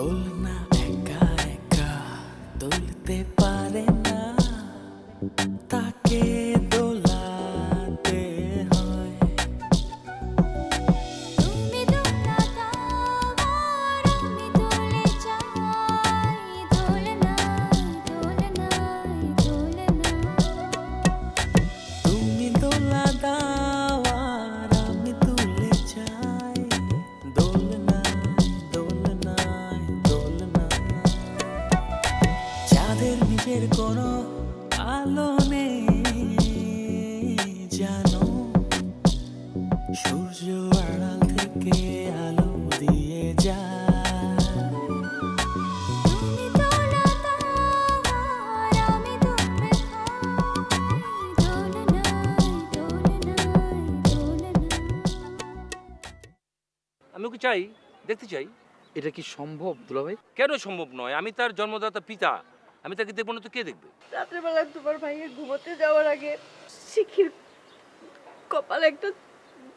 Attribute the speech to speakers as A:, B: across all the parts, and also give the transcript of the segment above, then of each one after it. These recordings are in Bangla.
A: দোলনা একা একা দুলতে পারে না, তাকে দোলাতে হয়।
B: তুমি দোলা দাও আর আমি দোলে যাই, দোলনায় দোলনায় দোলনায়।
A: তুমি দোলা দাও আর আমি দুলে যাই, দোলনায় দোলনায় দোলনায়। যাদের নিজের কোনো আলো নেই জানো, সূর্য আড়াল থেকে আলো দিয়ে যায়।
B: তুমি দোলা দাও আর আমি দোলে খাই, দোলনায় দোলনায় দোলনায়।
C: আমি ওকে চাই, দেখতে চাই।
D: এটা কি সম্ভব দুলাভাই?
C: কেন সম্ভব নয়? আমি তার জন্মদাতা পিতা, আমি তাকে দেখবো না তো কে দেখবে?
E: রাত্রেবেলা তোমার ভাইয়ের ঘুমোতে যাওয়ার আগে শিখির কপালে একটা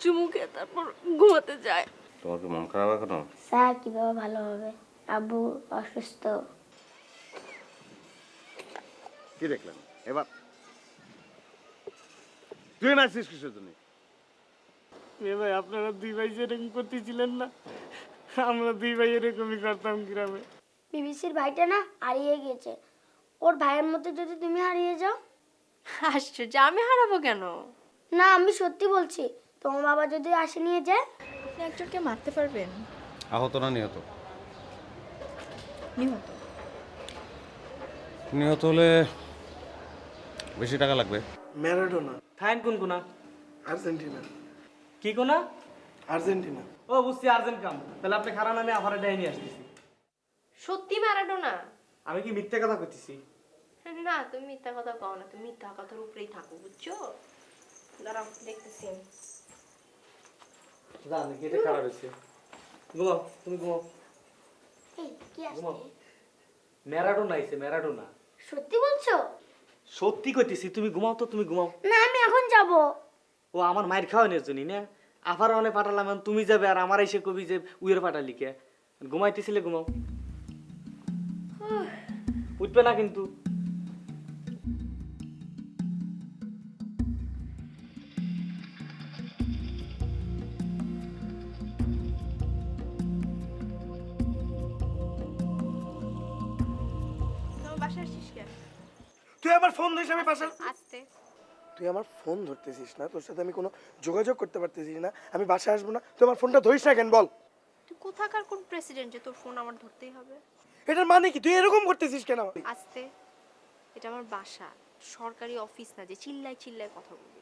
E: চুমু খেয়ে তারপর ঘুমোতে যায়।
F: তোমার কি মন খারাপ এখনো?
G: স্যার কিভাবে ভালো হবে, আব্বু অসুস্থ।
F: কি দেখলেন এবার? তুই নাচছিস কিসের জন্য?
H: ভাই আপনারা দুই ভাই যেরকম করতেছিলেন না, আমরা দুই ভাই এরকমই করতাম গ্রামে।
G: বিবিসির ভাইটা না হারিয়ে গেছে, ওর ভাইয়ের মধ্যে যদি তুমি হারিয়ে যাও।
E: আশ্চর্য, আমি হারাবো কেন?
G: না আমি সত্যি বলছি, তোমার বাবা যদি আসে নিয়ে যায়।
E: আপনি একজনকে মারতে পারবেন?
F: আহত না নিহত?
E: নিহত।
F: নিহত হলে বেশি টাকা লাগবে।
H: ম্যারাডোনা।
D: ফাইন কোন কোনা?
H: আর্জেন্টিনা।
D: কি কোনা?
H: আর্জেন্টিনা।
D: ও বুঝছি, আর্জেন্ট কাম। তাহলে আপনি খারাপ নামে আফারে ডাইনি আসতেছি।
E: সত্যি ম্যারাডোনা?
D: আমি কি মিথ্যা কথা কইতেছি?
E: না, তুমি মিথ্যা কথা কও না, তুমি মিথ্যা কথার উপরেই থাকো, বুঝছো? দাঁড়াও দেখতেছি।
D: জানি কি এটা খারাপ হয়েছে। ঘুমাও, তুমি ঘুমাও।
G: এই কি
D: ঘুমাও।
G: আসছে?
D: ম্যারাডোনা আইছে, ম্যারাডোনা।
G: সত্যি বলছো?
D: সত্যি কইতেছি, তুমি ঘুমাও তো, তুমি ঘুমাও।
G: না আমি এখন যাব।
D: ও আমার মায়ের খাওয়ানোর জন্য না? আফার অনেক পাঠালাম, এখন তুমি যাবে আর আমার এসে কবি যে উইয়ের পাঠালি কে? ঘুমাইতেছিলে ঘুমাও। উঠবে না কিন্তু।
E: তোমার বাসায় আসছিস কেন?
H: তুই আমার ফোন ধরিস, আমি পাশে।
E: আসতে।
H: তুই আমার ফোন ধরতেছিস না, তোর সাথে আমি কোনো যোগাযোগ করতে পারতেছিস না, আমি বাসায় আসবো না। তুই আমার ফোনটা ধরিস না কেন বল?
E: তুই কোথাকার কোন প্রেসিডেন্ট যে তোর ফোন আমার ধরতেই হবে?
H: এটার মানে কি? তুই এরকম করতেছিস কেন?
E: আসতে। এটা আমার বাসা, সরকারি অফিস না যে চিল্লায় চিল্লায় কথা বলবি।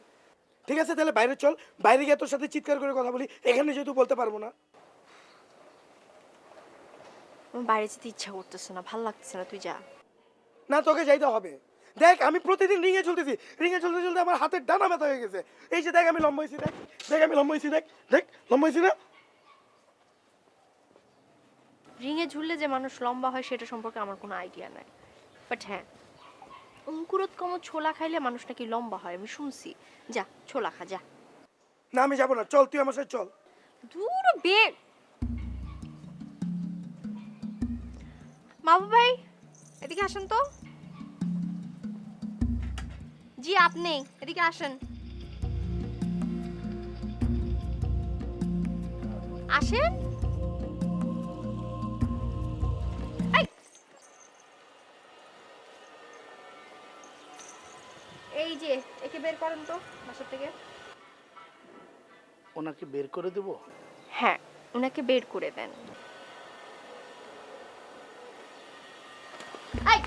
H: ঠিক আছে তাহলে বাইরে চল, বাইরে গিয়ে তোর সাথে চিৎকার করে কথা বলি, এখানে যেহেতু বলতে পারবো না।
E: আমার বাইরে যেতে ইচ্ছা করতেছে না, ভাল লাগতেছে না, তুই যা।
H: না তোকে যাইতে হবে। দেখ আমি প্রতিদিন রিঙে চলতেছি, রিঙে চলতে চলতে আমার হাতের ডানা ব্যথা হয়ে গেছে। এই যে দেখ আমি লম্বা হয়েছি, দেখ দেখ আমি লম্বা হয়েছি, দেখ দেখ লম্বা হয়েছি না?
E: রিঙে ঝুললে যে মানুষ লম্বা হয় সেটা সম্পর্কে আমার কোনো আইডিয়া নাই, বাট হ্যাঁ, অঙ্কুরোৎকম ছোলা খাইলে মানুষ নাকি লম্বা হয়, আমি শুনছি। যা ছোলা খা, যা।
H: না আমি যাবো না, চল তুই আমার সাথে চল।
E: দূর বেগ। মাহবুব ভাই এদিকে আসেন তো। জি আপনি এদিকে আসেন। আসেন। এই, এই যে একে বের করেন তো বাসা থেকে।
H: ওনাকে বের করে দেবো?
E: হ্যাঁ, ওনাকে বের করে দেন। এই,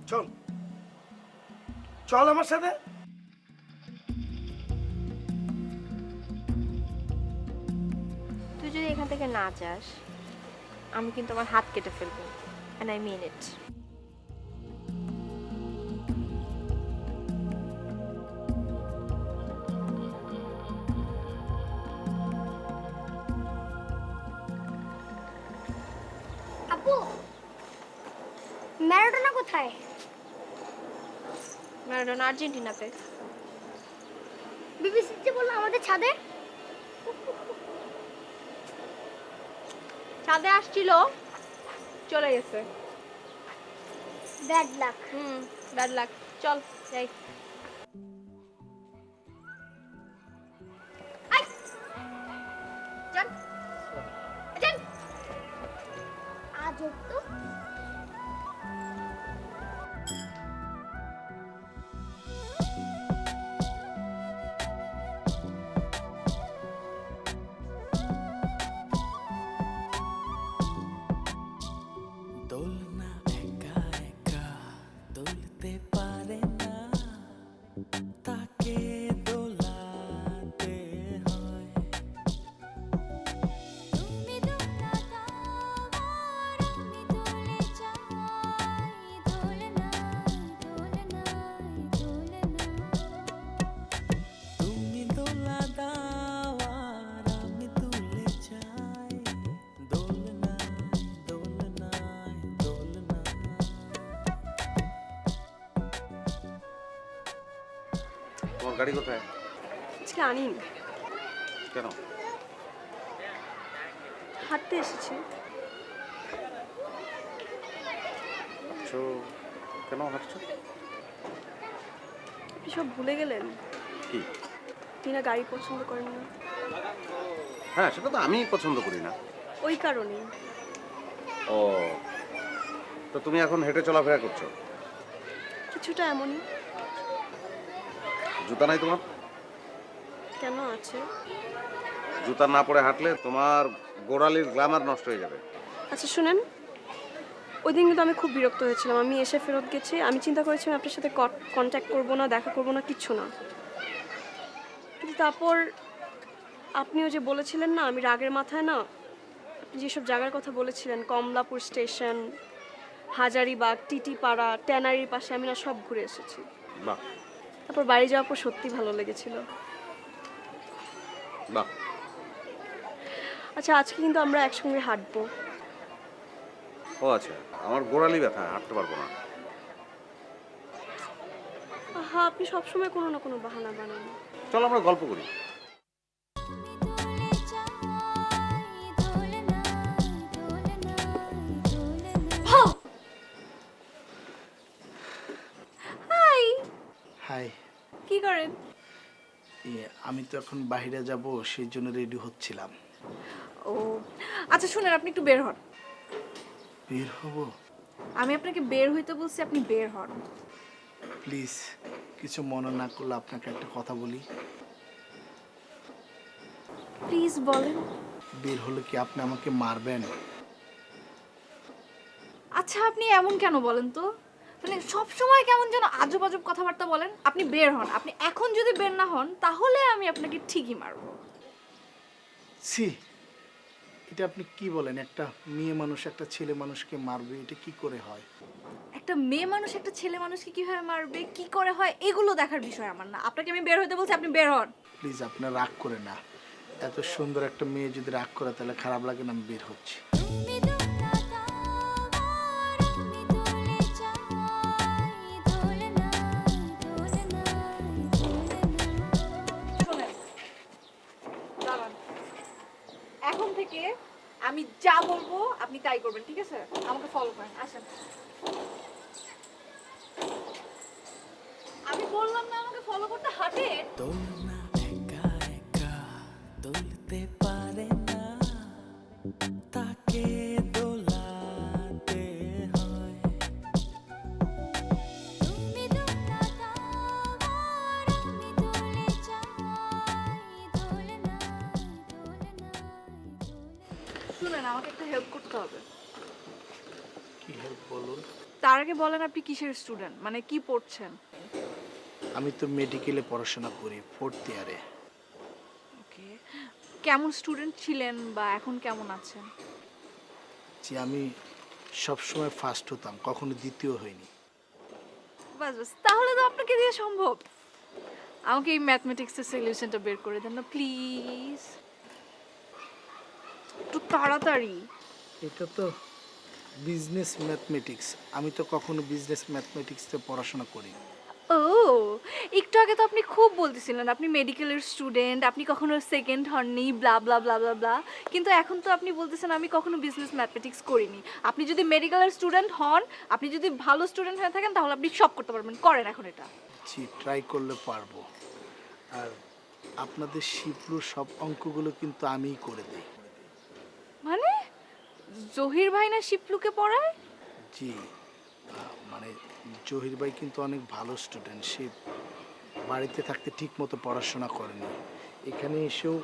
H: চল চল আমার সাথে।
E: তুই যদি এখান থেকে না যাস আমি কিন্তু আমার হাত কেটে ফেলবো, and I mean it.
G: আপু ম্যারাডোনা কোথায়?
E: ম্যারাডোনা আর্জেন্টিনাতে।
G: বিবিসি যে বললো আমাদের ছাদে।
E: ও ছাদে আসছিল, চলে গেছে।
G: Bad luck.
E: Bad luck. চল যাই। আই! যান। যান।
G: আজব তো।
A: দোলনা একা একা দোলতে পারে না, তাকে দোলাতে হয়।
B: তুমি দোলা দাও আর আমি দোলে যাই, দোলনায় দোলনায় দোলনায়।
A: তুমি দোলা দাও আর আমি দুলে যাই, দোলনায় দোলনায় দোলনায়।
F: তোমার গাড়ি কোথায়?
I: আজকে আনিনি,
F: কেন?
I: হাঁটতে এসেছি।
F: হাঁটছো কেন? হাঁটছো
I: আপনি সব ভুলে গেলেন।
F: কি?
I: টিনা গাড়ি পছন্দ করেন না,
F: হ্যাঁ, সেটা তো আমি পছন্দ করি না।
I: ওই কারণে।
F: ও, তো তুমি এখন হেঁটে চলাফেরা করছো?
I: কিছুটা এমনই।
F: জুতা নাই তোমার?
I: কেন আছে?
F: জুতা না পরে হাঁটলে তোমার গোড়ালির গ্ল্যামার নষ্ট হয়ে যাবে।
I: আচ্ছা শুনেন, ওই দিন কিন্তু আমি খুব বিরক্ত হয়েছিলাম। আমি এসে ফেরত গেছি, আমি চিন্তা করেছিলাম আপনার সাথে কন্ট্যাক্ট করবো না, দেখা করবো না, কিচ্ছু না। কিন্তু তারপর আপনিও যে বলেছিলেন না, আমি রাগের মাথায় না, আপনি যেসব জায়গার কথা বলেছিলেন, কমলাপুর স্টেশন, হাজারিবাগ, টিটিপাড়া, ট্যানারির পাশে, আমি না সব ঘুরে এসেছি।
F: বাহ
I: তারপর বাড়ি যাওয়ার পর সত্যি ভালো লেগেছিল।
F: বাহ।
I: আচ্ছা আজকে কিন্তু আমরা একসঙ্গে হাঁটবো।
F: ও আচ্ছা, আমার গোড়ালি ব্যথা, হাঁটতে পারবো না।
I: হ্যাঁ, আপনি সবসময় কোনো না কোনো বাহানা বানান।
F: চলো আমরা গল্প করি।
B: দোলে যাই, দোলনায় দোলনায় দোলনায়।
E: Hi,
H: hi.
E: কি করেন?
H: আমি তো এখন বাইরে যাব, সেই জন্য রেডি হচ্ছিলাম।
E: ও আচ্ছা শুনেন, আপনি একটু বের হন।
H: বের হব?
E: আমি আপনাকে বের হইতে বলছি, আপনি বের হন।
H: প্লিজ কিছু মনে না করলে আপনাকে একটা কথা বলি।
E: প্লিজ বলেন।
H: বের হলে কি আপনি আমাকে মারবেন?
E: আচ্ছা আপনি এমন কেন বলেন তো? মানে সব সময় কেমন যেন আজব আজব কথাবার্তা বলেন। আপনি বের হন। আপনি এখন যদি বের না হন তাহলে আমি আপনাকে ঠিকই মারবো।
H: ছি, এটা আপনি কি বলেন? একটা মেয়ে মানুষ একটা ছেলে মানুষকে মারবে, এটা কি করে হয়?
E: একটা মেয়ে মানুষ একটা ছেলে মানুষকে কিভাবে মারবে, কি করে হয়, এগুলো দেখার বিষয় আমার না। আপনাকে আমি বের হইতে বলছি, আপনি বের হন।
H: প্লিজ আপনার রাগ করে না। এত সুন্দর একটা মেয়ে যদি রাগ করে তাহলে খারাপ লাগে না? আমি বের হচ্ছি।
B: তুমি দোলা দাও আর আমি দোলে যাই, দোলনায় দোলনায় দোলনায়।
E: শোনেন, দাঁড়ান। এখন থেকে আমি যা বলবো আপনি তাই করবেন, ঠিক আছে? আমাকে ফলো করেন, আসেন। আমি বললাম না আমাকে ফলো করতে, হাঁটেন।
A: দোলনা একা একা দোলতে পারে না, তাকে দোলাতে হয়।
B: তুমি দোলা দাও আর আমি দোলে যাই, দোলনায় দোলনায় দোলনায়।
E: শুনেন, আমাকে একটা হেল্প করতে হবে।
H: কি হেল্প বলুন?
E: তার আগে বলেন আপনি কিসের স্টুডেন্ট, মানে কি পড়ছেন?
H: আমি তো মেডিকেলে পড়াশোনা করি, 4th ইয়ারে।
E: ওকে, কেমন স্টুডেন্ট ছিলেন বা এখন কেমন আছেন?
H: যে আমি সবসময় ফার্স্ট হতাম, কখনো দ্বিতীয় হইনি।
E: বাস বাস, তাহলে তো আপনাকে দিয়ে সম্ভব। আমাকে এই ম্যাথমেটিক্সের সলিউশনটা বের করে দেন না প্লিজ, একটু তাড়াতাড়ি।
H: এটা তো বিজনেস ম্যাথমেটিক্স, আমি তো কখনো বিজনেস ম্যাথমেটিক্সে পড়াশোনা করি।
E: ও
J: একটু আগে তো আপনি খুব বলতেছিলেন আপনি মেডিকেলের স্টুডেন্ট, আপনি কখনো সেকেন্ড হননি, ব্লা ব্লা ব্লা ব্লা ব্লা, কিন্তু এখন তো আপনি বলতেছেন আমি কখনো বিজনেস ম্যাথমেটিক্স করিনি। আপনি যদি মেডিকেলের স্টুডেন্ট হন, আপনি যদি ভালো স্টুডেন্ট হয়ে থাকেন, তাহলে আপনি সব করতে পারবেন। করেন এখন এটা।
K: জি, ট্রাই করলে পারবো। আর আপনাদের শিবলুর সব অঙ্কগুলো কিন্তু আমিই করে দিই।
J: মানে জহির ভাই না শিপলুকে পড়ায়?
K: জি, মানে জহির ভাই কিন্তু অনেক ভালো স্টুডেন্ট। সে বাড়িতে থাকতে ঠিক মতো পড়াশোনা করেনি, এখানে এসেও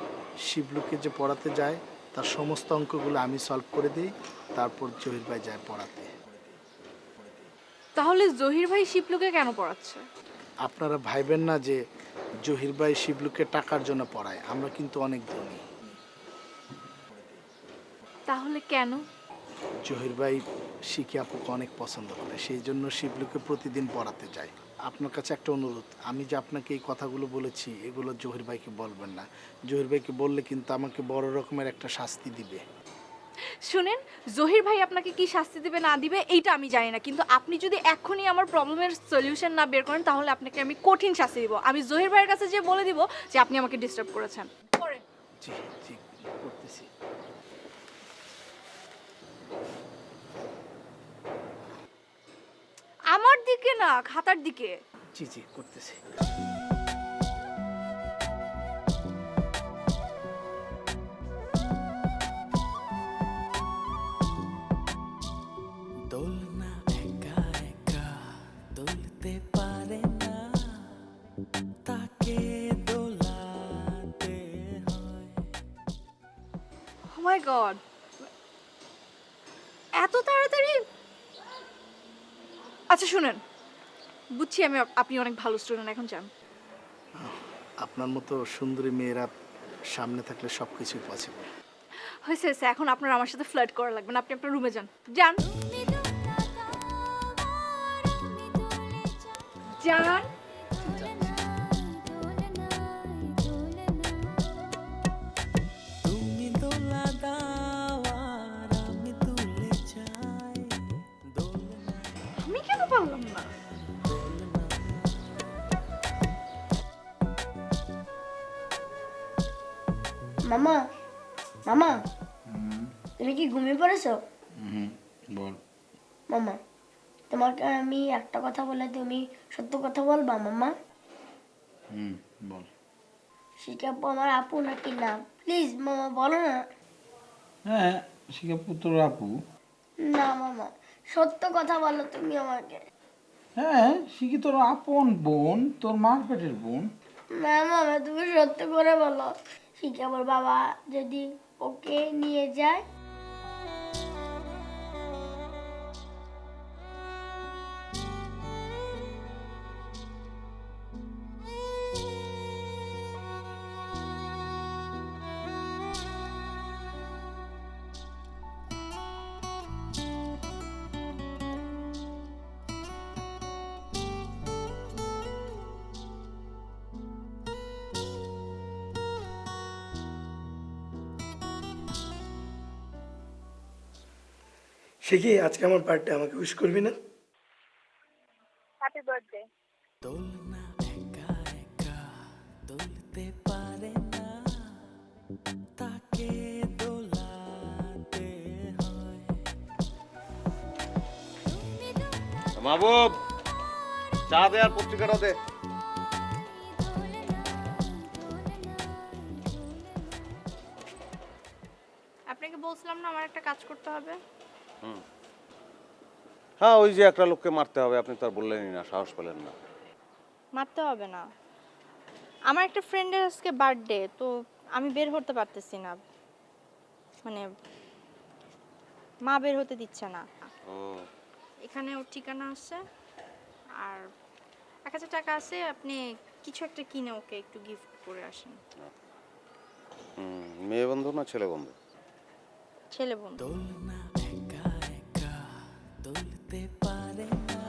K: শিবলুকে যে পড়াতে যায় তার সমস্ত অঙ্কগুলো আমি সলভ করে দিই, তারপর জহির ভাই যায় পড়াতে।
J: তাহলে জহির ভাই শিপলুকে কেন পড়াচ্ছে?
K: আপনারা ভাইবেন না যে জহির ভাই শিবলুকে টাকার জন্য পড়ায়, আমরা কিন্তু অনেক ধনী।
J: তাহলে কেন?
K: জহির ভাই শিখি আপুকে অনেক পছন্দ করে, সেই জন্য শিবলুকে প্রতিদিন পড়াতে যায়। আপনার কাছে একটা অনুরোধ, আমি যে আপনাকে এই কথাগুলো বলেছি এগুলো জহির ভাইকে বলবেন না। জহির ভাইকে বললে কিন্তু আমাকে বড় রকমের একটা শাস্তি দিবে।
J: শুনেন, জহির ভাই আপনাকে কি শাস্তি দিবে না দিবে এইটা আমি জানি না, কিন্তু আপনি যদি এখনই আমার প্রবলেমের সলিউশন না বের করেন, তাহলে আপনাকে আমি কঠিন শাস্তি দিব। আমি জহির ভাইয়ের কাছে যে বলে দিব যে আপনি আমাকে ডিস্টার্ব করেছেন। করেন।
K: জি জি, করতেছি।
J: আমার দিকে না, খাতার দিকে।
K: জি জি, করতেছি।
A: দোলনা একা একা দোলতে পারে না, তাকে দোলাতে হয়।
J: ও মাই গড, এত তাড়াতাড়ি! আচ্ছা শুনেন, বুঝছি আমি আপনি অনেক ভালো স্টুডেন্ট, এখন যান।
K: আপনার মতো সুন্দরী মেয়েরা সামনে থাকলে সব কিছুই পসিবল।
J: হয়েছে হয়েছে, এখন আপনার আমার সাথে ফ্লার্ট করা লাগবে না, আপনি আপনার রুমে যান। যান যান।
A: তুমি দোলা দাও আর আমি তুলে যাই, দোলনা
J: আমি কেন পারলাম না?
G: মামা মামা, তুমি কি ঘুমিয়ে পড়েছো?
F: বল।
G: মামা, তোমাকে আমি একটা কথা বলে তুমি সত্য কথা বলবা মামা?
F: বল।
G: শিকাপু আমার আপু নাকি না? প্লিজ মামা বলো না।
F: হ্যাঁ, শিকাপু তোর আপু।
G: না মামা, সত্য কথা বলো তুমি আমাকে।
F: হ্যাঁ, শিখি তোর আপন বোন, তোর মার পেটের বোন।
G: না মামা, তুমি সত্য করে বলো। শিকাপুর বাবা যদি ওকে নিয়ে যায়?
H: সে কি আজকে আমার বার্থডে, আমাকে উইশ করবি না?
G: Happy birthday.
A: দোলনা একা একা দোলতে পারে না, তাকে দোলাতে হয়।
F: মাহবুব, চা দে আর পত্রিকাটা দে।
J: আপনাকে বলছিলাম না আমার একটা কাজ করতে হবে।
F: হ্যাঁ, ওই যে একটা লোককে মারতে হবে, আপনি তো আর বললেনই না, সাহস পেলেন না।
L: মারতে হবে না, আমার একটা ফ্রেন্ডের আজকে বার্থডে, তো আমি বের হতে পারতেছি না, মানে মা বের হতে দিচ্ছে না।
F: ও,
J: এখানে ওর ঠিকানা আছে আর 1000 টাকা আছে, আপনি কিছু একটা কিনে ওকে একটু গিফট করে আসেন।
F: মেয়ে বন্ধু না ছেলে বন্ধু?
L: ছেলে বন্ধু।
A: দোলনা একা একা দোলতে পারে না,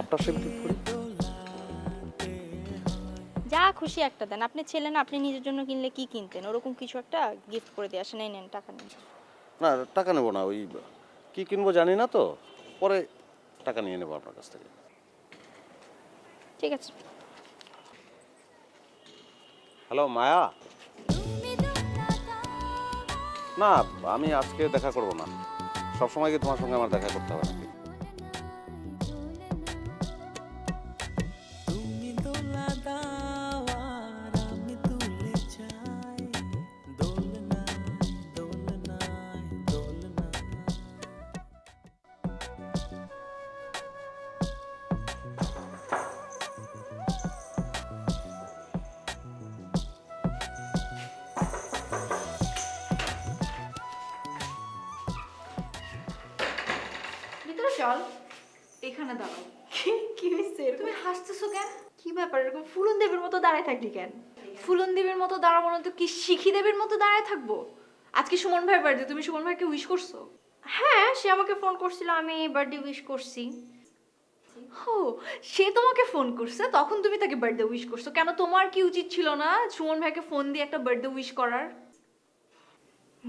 F: আপনার শিল্পী
A: দোলাতে
L: যা খুশি একটা দেন, আপনি ছেলে না, আপনি নিজের জন্য কিনলে কি কিনতেন, ওরকম কিছু একটা গিফট করে দিয়ে আসেন। এই নেন টাকা নিন।
F: না, টাকা নেবো না, ওই কি কিনবো জানি না তো, পরে টাকা নিয়ে নেবো আপনার কাছ থেকে।
L: ঠিক আছে।
F: হ্যালো মায়া, না আমি আজকে দেখা করব না। সবসময় কি তোমার সঙ্গে আমার দেখা করতে হবে নাকি?
A: তুমি দোলা দাও আর আমি তুলে চাই, দোলনায় দোলনায় দোলনায়।
J: ভিতরে চল, এখানে দাঁড়াও।
E: কি হয়েছে?
J: তুমি হাসতেছো কেন? কি ব্যাপার, এরকম ফুলন দেবীর মতো দাঁড়ায় থাকলি কেন? ফুলন দেবীর মতো দাঁড়াবো না তো কি শিখি দেবীর মতো দাঁড়ায় থাকবো? আজকে সুমন ভাইয়ের বার্থডে, তুমি সুমন ভাইকে উইশ করছো?
E: হ্যাঁ, সে আমাকে ফোন করছিল, আমি বার্থডে উইশ করছি।
J: ও, সে তোমাকে ফোন করছে, তখন তুমি তাকে বার্থডে উইশ করছো কেন? তোমার কি উচিত ছিল না সুমন ভাইকে ফোন দিয়ে একটা বার্থডে উইশ করার?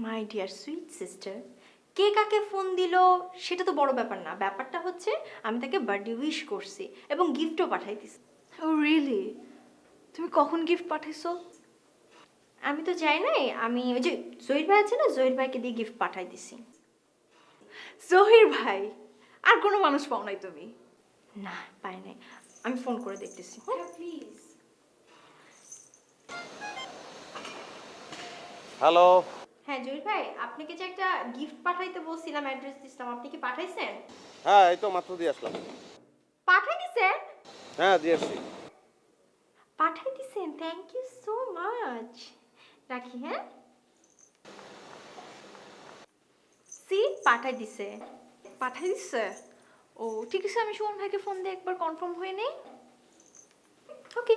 E: মাই ডিয়ার সুইট সিস্টার, কে কাকে ফোন দিল সেটা তো বড় ব্যাপার না, ব্যাপারটা হচ্ছে আমি তাকে বার্থডে উইশ করছি এবং গিফটও পাঠাই দিছি।
J: ও রিয়েলি? তুমি কখন গিফট পাঠাইছো?
E: আমি তো যাই নাই, আমি ওই যে জহির ভাই আছে না, জহির ভাইকে দিয়ে গিফট পাঠাই দিছি।
J: জহির ভাই? আর কোনো মানুষ পাও নাই তুমি?
E: না, পাই নাই, আমি ফোন করে দেখতেছি।
J: প্লিজ।
F: হ্যালো,
E: হ্যাঁ জহির ভাই, আপনাকে যে একটা গিফট পাঠাইতে বলছিলাম, অ্যাড্রেস দিছিলাম, আপনি কি পাঠাইছেন?
F: হ্যাঁ এই তো মাত্র দিয়ে আসলাম।
E: পাঠাই দিছেন?
F: হ্যাঁ দিয়ে আসছি।
E: পাঠাই দিছেন, থ্যাংক ইউ সো মাচ। রাখি হ্যাঁ। সি পাঠাই দিছে।
J: পাঠাই দিচ্ছে? ও ঠিক আছে, আমি সুমন ভাইকে ফোন দিয়ে একবার কনফার্ম হয়ে নেই।
E: ওকে।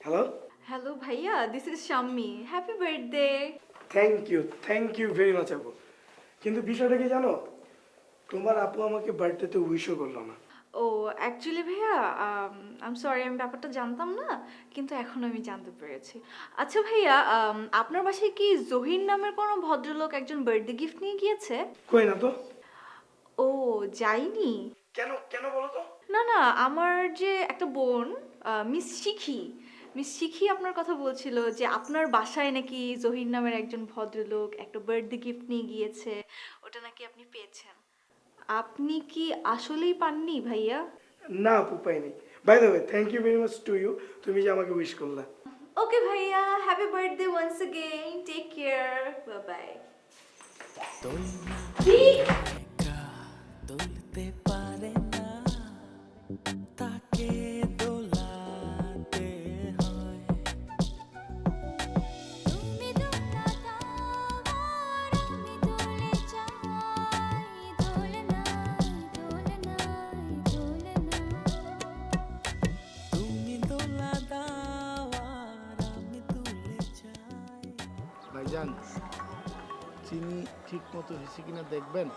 H: হ্যালো,
J: হ্যালো ভাইয়া, this is Shammi, happy birthday.
H: Thank you very much আপু। কিন্তু বিষয়টা কি জানো, তোমার আপু আমাকে বার্থডেতে উইশও করলো না।
J: ও অ্যাকচুয়ালি ভাইয়া, আই এম সরি, আমি ব্যাপারটা জানতাম না, কিন্তু এখন আমি জানতে পেরেছি। আচ্ছা ভাইয়া, আপনার বাসায় কি জহির নামের কোনো ভদ্রলোক একজন বার্থডে গিফট নিয়ে গিয়েছে?
H: কই না তো।
J: ও যায়নি?
H: কেন কেন বলো তো?
J: না না, আমার যে একটা বোন, মিস শিখি আপনার কথা বলছিল যে আপনার বাসায় নাকি জহির নামের একজন ভদ্রলোক একটা বার্থডে গিফট নিয়ে গিয়েছে, ওটা নাকি আপনি পেয়েছেন। আপনি কি আসলেই পাননি ভাইয়া?
H: না আপু, পাইনি। By the way, thank you very much to you, তুমি যে আমাকে উইশ করলা।
J: ওকে ভাইয়া, happy birthday once again, take care, bye bye.
A: দোলতে পারে না, তাকে দোলাতে হয়।
B: তুমি দোলা দাও আর আমি তুলে চাই, দোলনায় দোলনায় দোলনায়।
A: তুমি দোলা দাও আর আমি তুলে চাই।
K: ভাইজান, চিনি ঠিক মতো হয়েছে কিনা দেখবেন।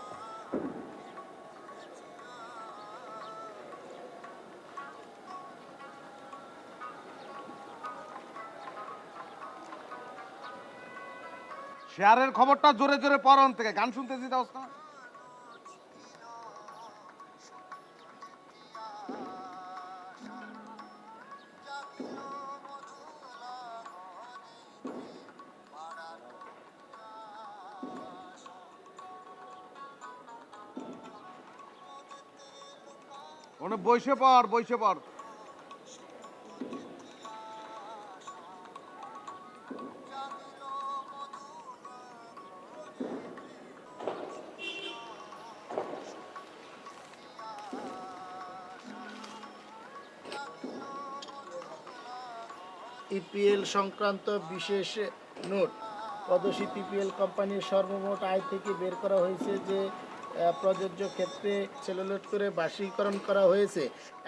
F: শেয়ারের খবরটা জোরে জোরে পরন থেকে গান শুনতেছি দাও না। ওনে বইসে পড়।
K: ইপিএল সংক্রান্ত বিশেষ নোট। পদসি পিপিএল কোম্পানির সর্বমোট আয় থেকে বের করা হয়েছে যে প্রযোজ্য ক্ষেত্রে সেলুলোড করে বার্ষিকীকরণ করা হয়েছে।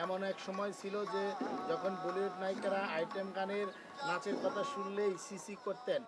K: এমন এক সময় ছিল যে যখন বলিউড নায়িকারা আইটেম গানের নাচের কথা শুনলেই সিসি করতেন।